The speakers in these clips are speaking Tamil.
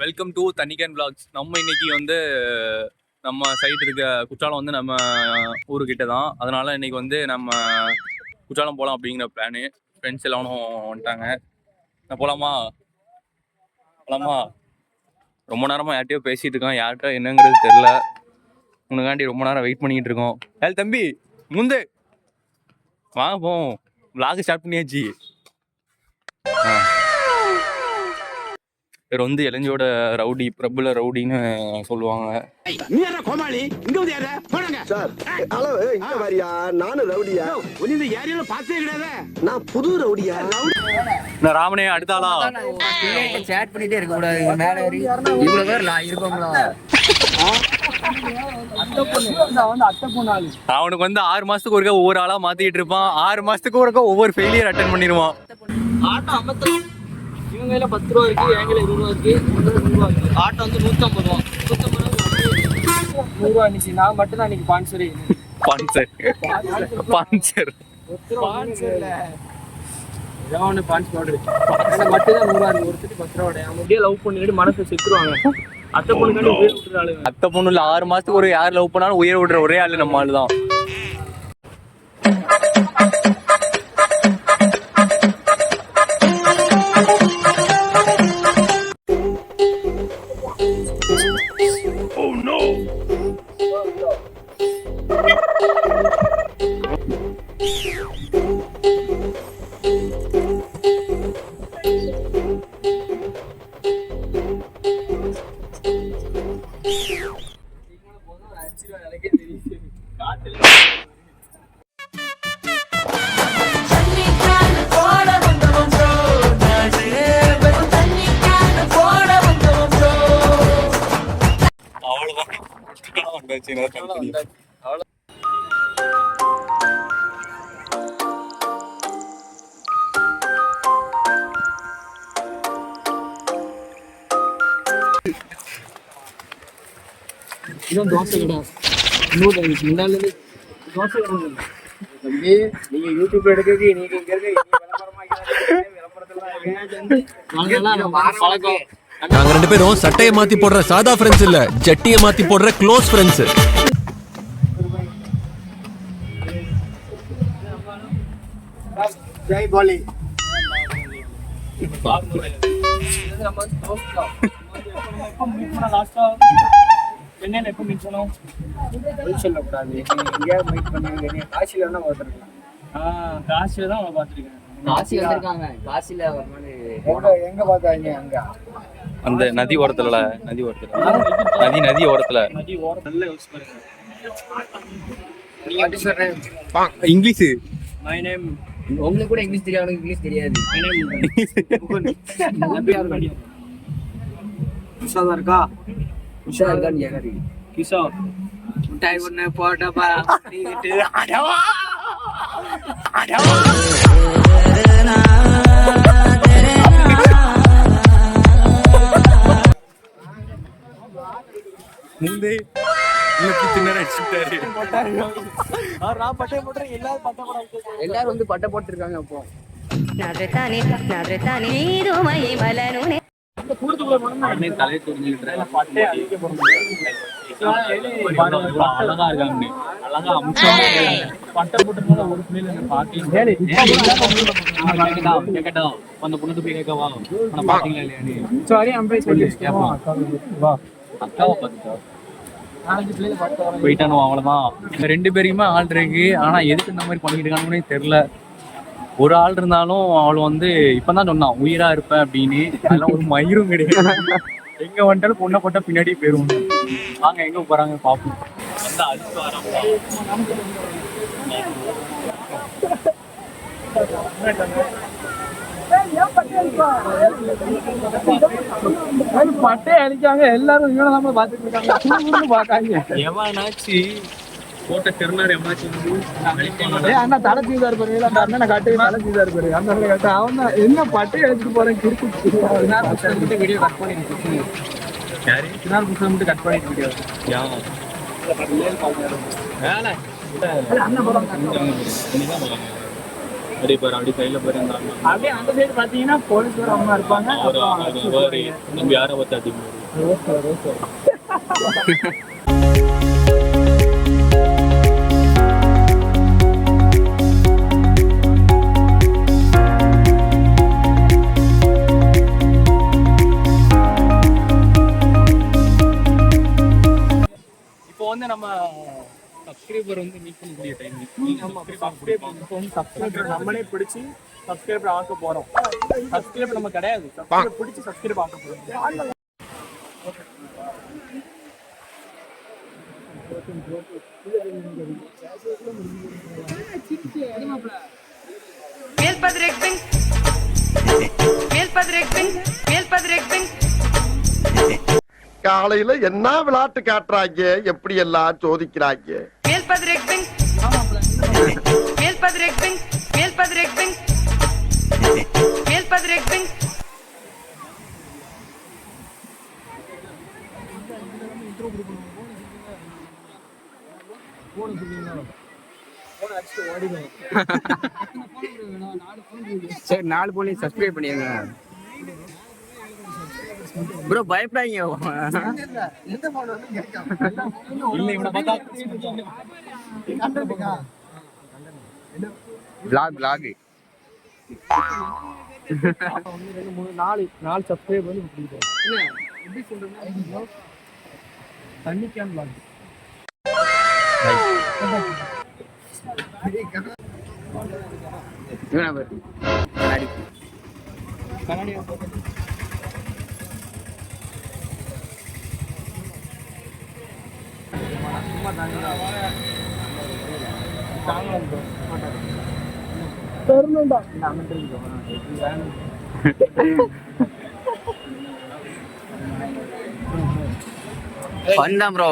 Welcome to தனிகன் vlogs. நம்ம இன்னைக்கு வந்து நம்ம சைடு இருக்க குற்றாலம் வந்து நம்ம ஊருக்கிட்ட தான். அதனால இன்னைக்கு வந்து நம்ம குற்றாலம் போகலாம் அப்படிங்கிற பிளானு. ஃப்ரெண்ட்ஸ் எல்லாரும் வந்துட்டாங்க. போகலாமா போகலாமா? ரொம்ப நேரமாக யார்கிட்டயோ பேசிகிட்டு இருக்கோம். யார்கிட்ட என்னங்கிறது தெரில. உனக்காண்டி ரொம்ப நேரம் வெயிட் பண்ணிக்கிட்டு இருக்கோம். தம்பி முந்து வாங்க போவோம். vlog ஸ்டார்ட் பண்ணியாச்சு. இவர் வந்து இளைஞோட ரவுடி, பிரபல ரவுடின்னு சொல்லுவாங்க. புது ரவுடியா? ராமனே அடுத்தாளா சேட் பண்ணிட்டே இருக்க கூடாது. மேல ஏறி இவ்வளவு பேர் நான் இருக்கோங்களா? அவனுக்கு வந்து 6 மாசத்துக்கு ஒருக்கா ஒவ்வொரு ஆளா மாத்திட்டு இருப்பான். 6 மாசத்துக்கு ஒருக்கா ஒவ்வொரு ஃபெயிலியர் அட்டென்ட் பண்ணிடுவான். இவங்க 10 ரூபா இருக்கு, எங்களை 20 ரூபா இருக்கு, 100 ரூபா இருக்கு. ஆட்டோ வந்து 150 ரூபா. 100 ரூபா இன்னைக்கு நான் மட்டும் தான் இன்னைக்கு பான்சர் மட்டும் தான் 100 ரூபா இருக்கு. ஒருத்தருக்கு 10 ரூபா. அப்படியே லவ் பண்ணிட்டு மனசை செத்துருவாங்க. அத்தை பொண்ணுக்காண்டி உயிர் விட்டுற ஆளு. அத்தை பொண்ணு இல்ல, 6 மாசத்துக்கு ஒரு யார் லவ் பண்ணாலும் உயிரை விடுற ஒரே ஆளு நம்ம ஆளு தான். இதுவும் தோசை கடை. தோசை கடை தம்பி. நீங்க யூடியூப் எடுக்கிறது நீங்க இங்க இருக்க நாங்க 2 பேரும் சட்டையை மாத்தி போடுற சாதா ஃப்ரெண்ட்ஸ் இல்ல, ஜட்டியை மாத்தி போடுற க்ளோஸ் ஃப்ரெண்ட்ஸ். ஜெய் போலி. சென்னையில் எப்போ மீட் பண்ணோம்? சொல்லக்கூடாது. எங்கேயாவது மீட் பண்ணுவீங்க? காசியில் வேணா பார்த்துருக்கேன். காசியில் தான் அவனை பார்த்துருக்கேன். காசி வந்திருக்காங்க. காசில எங்க பார்த்தாங்க? அங்க அந்த நதி ஓரத்துல நதி ஓரத்துல நல்ல யோசிச்சு பாருங்க. நீங்க எப்படி சொல்றேன்? இங்கிலீஷ். My name. உங்களுக்கு கூட இங்கிலீஷ் தெரியாது. இங்கிலீஷ் தெரியாது. மை நேம் உஷாதா இருக்கா? உஷா இருக்கான்னு கேட்காது. கிஷோர் மிட்டாய் ஒண்ணு போட்டப்பா. முந்தே எல்லாரும் வந்து பட்டை போட்டுருக்காங்க. அப்போ தலை தெரிஞ்சுக்கிட்டு அழகா இருக்காங்க. அழகா அம்சம் பட்டை போட்டு ஒரு பிள்ளைல கேட்கட்டும். அந்த பொண்ணு போய் கேட்கவா பாத்தீங்களா இல்லையா? அக்காவை பார்த்துட்டா போயிட்டானோ அவ்வளவுதான். இந்த 2 பேருக்குமே ஆள் இருக்கு. ஆனா எதுக்கு இந்த மாதிரி பண்ணிட்டு இருக்காங்கன்னு தெரியல. ஒரு ஆள் இருந்தாலும் அவள் வந்து இப்பதான் சொன்னான் உயிரா இருப்பேன் அப்படின்னு. அதெல்லாம் ஒரு மயிரும் கிடையாது. எங்க வந்துட்டாலும் பொண்ணை போட்டா பின்னாடி போயிருவோம். வாங்க எங்க போறாங்க பாப்போம். வந்து அழுத்து பட்டே அடிக்காங்க. எல்லாரும் இவனை தான் பாத்துட்டு இருக்காங்க. எவனாச்சு போட்ட திருநாடு எவனாச்சு அண்ணா தலை சீதா இருப்பாரு. அண்ணனை காட்டு தலை சீதா இருப்பாரு. அந்த காட்டு அவன் தான் என்ன பட்டையை எடுத்துட்டு போறேன். கிறுக்கு வீடியோ கட் பண்ணிட்டு யாரு புத்தகம் மட்டும் கட் பண்ணிட்டு வீடியோ வேலை அப்படியே பாரு அப்படி சைடில் போயிருந்தாங்க அப்படியே அந்த சைடு பாத்தீங்கன்னா போலீஸ் ஒரு அம்மா இருப்பாங்க. நம்ம யாரை பார்த்து அதிகமாக இப்போ வந்து நம்ம சப்ஸ்கிரைபர் வந்து மீட் பண்ணக்கூடிய டைம். சப்ஸ்கிரைபர் நம்மளே பிடிச்சி சப்ஸ்கிரைபர் ஆக்க போறோம். சப்ஸ்கிரைபர் நம்ம கிடையாது, சப்ஸ்கிரைபர் பிடிச்சி சப்ஸ்கிரைப் ஆக்க போறோம். காலையில என்ன விளையாட்டு காட்டுறாங்க, எப்படி எல்லாம் சோதிக்கிறாங்க. சரி 4 போலீஸ் சப்ஸ்கிரைப் பண்ணிருங்க ப்ரோ. பயப்படாதீங்க. vlog 1 2 3 4 சப்ஸ்கிரைப் பண்ணி கொடுத்துருக்கோம். எப்படி சொல்றேன்னா தண்ணி கேன் vlog. கண்ணாடி பண்ணா ப்ரோ.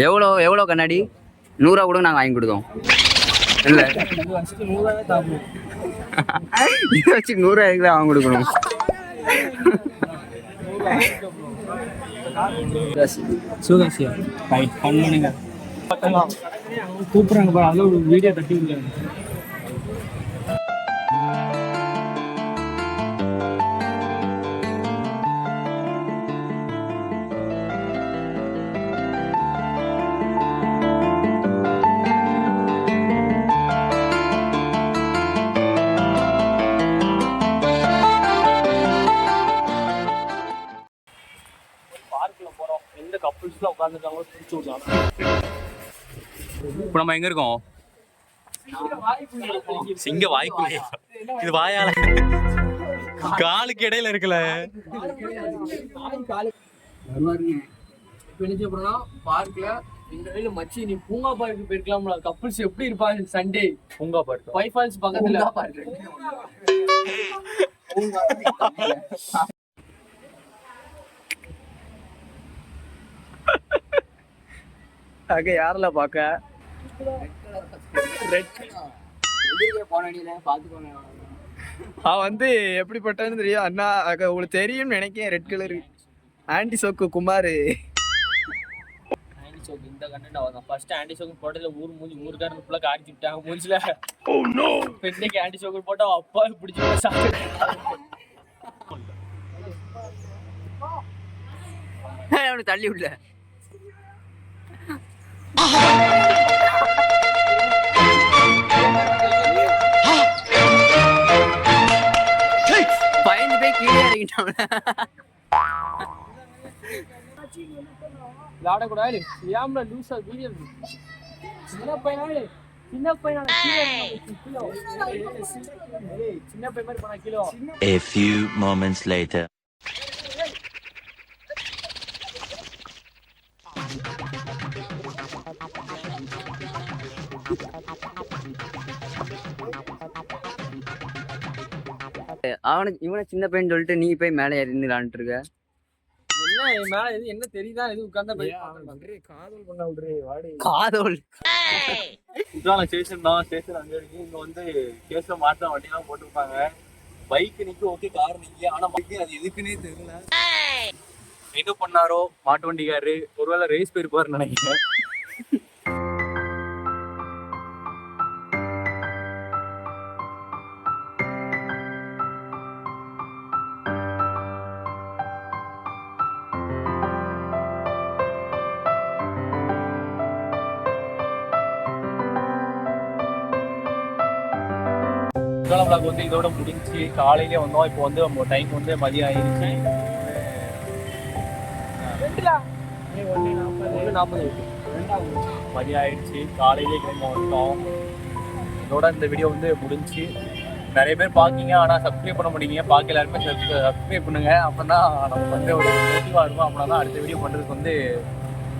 எவ்வளோ கண்ணாடி? 100 கூட நாங்கள் வாங்கி கொடுத்தோம். இல்ல இதை வச்சு 100 தான் வாங்கி கொடுக்கணும். சுகாசியா பண்ணுங்க கூப்பிடுறாங்க பாரு, அதில் ஒரு வீடியோ தட்டி விடுறாங்க. இப்போ நம்ம எங்க இருக்கோம்? சிங்க வாய்க்குள்ளே. இது வாயால காலுக்கு இடையில இருக்குல்ல. பார்க்ல இந்த வழியில மச்சி நீ பூங்கா பார்க்கு போயிருக்கலாம்ல. கப்புள்ஸ் எப்படி இருப்பாங்க சண்டே? பூங்கா பார்க் ஃபைவ் ஃபால்ஸ் பக்கத்துல அங்க யாரெல்லாம் பாக்க அவன் வந்து எப்படிப்பட்டான்னு தெரியும் அண்ணா. உங்களுக்கு தெரியும்னு நினைக்கிறேன். ரெட் கலரு ஆன்டி சோக்கு குமார். ஆன்டி சோக்கு இந்த கண்டென்ட் அவங்க ஃபர்ஸ்ட் ஆன்டி சோக்கு போட்டதுல ஊருக்காரங்க ஃபுல்லா காட்டி விட்டாங்க மூஞ்சில. இன்னைக்கு ஆன்டி சோக்கு போட்டா அப்பா பிடிச்சி அவனுக்கு தள்ளி விடல. பயந்து போய் கீழே இறங்கிட்டான். விளையாடக்கூடாது ஏம்ல லூசா வீடியோ. சின்ன பையன் சின்ன பையன் மாதிரி பண்ண kilo. A few moments later. அவனுக்கு இவனை சின்ன பையன் சொல்லிட்டு நீ போய் மேலே ஏறி விளாண்டுட்டு இருக்க. என்ன மேல என்ன தெரியுதா? இது உட்கார்ந்தா காதல் பண்ண விடுறே வாடி. காதல் குற்றாலம் ஸ்டேஷன் தான். ஸ்டேஷன் அங்கே இருக்கு. இங்கே வந்து கேஸில் மாற்ற வண்டிலாம் போட்டுருப்பாங்க. பைக் நிற்கும் ஓகே, கார் நிற்கும். ஆனால் பைக்கு அது எதுக்குன்னே தெரியல. என்ன பண்ணாரோ மாட்டு வண்டிக்காரு, ஒருவேளை ரேஸ் போயிருப்பாருன்னு நினைக்கிறேன். குற்றாலம் vlog வந்து இதோட முடிஞ்சு. காலையிலே வந்தோம். இப்போ வந்து நம்ம டைம் வந்து மதியம் ஆயிடுச்சு. 1:40 மதியம் ஆயிடுச்சு. காலையிலே கிளம்ப வந்துட்டோம். இதோட இந்த வீடியோ வந்து முடிஞ்சு. நிறைய பேர் பார்க்கிங்க, ஆனால் சப்ஸ்கிரைப் பண்ண முடியுங்க. பார்க்க எல்லாருமே சப்ஸ்கிரைப் பண்ணுங்க. அப்படின்னா நமக்கு வந்து ஒரு மோட்டிவாக இருக்கும். அப்படின்னா தான் அடுத்த வீடியோ பண்ணுறதுக்கு வந்து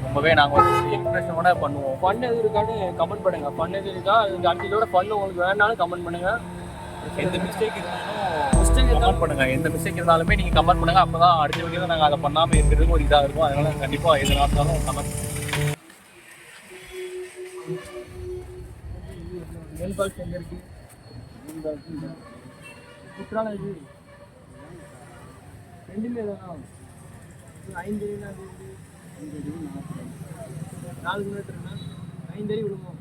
ரொம்பவே நாங்கள் வந்து இன்ட்ரெஸ்டோட பண்ணுவோம். ஃபன் எது இருக்கான்னு கமெண்ட் பண்ணுங்க. ஃபன் எது இருக்கா, அடுத்த இதோட ஃபன் உங்களுக்கு வேணாலும் கமெண்ட் பண்ணுங்க. எந்த மிஸ்டேக் இருந்தாலும் கமெண்ட் பண்ணுங்க. எந்த மிஸ்டேக் இருந்தாலுமே நீங்கள் கமெண்ட் பண்ணுங்க. அப்போ தான் அடுத்த வீடியோ நாங்கள் அதை பண்ணாமல் இருக்கிறதுக்கு ஒரு இதாக இருக்கும். அதனால கண்டிப்பாக எது இருந்தாலும் கமெண்ட் பாக்ஸ் எங்கே இருக்கு? குற்றாலம் இது ரெண்டுமே தான். 5 அடி 4 கிலோமீட்டர்னா 5 அடி விடுவோம்.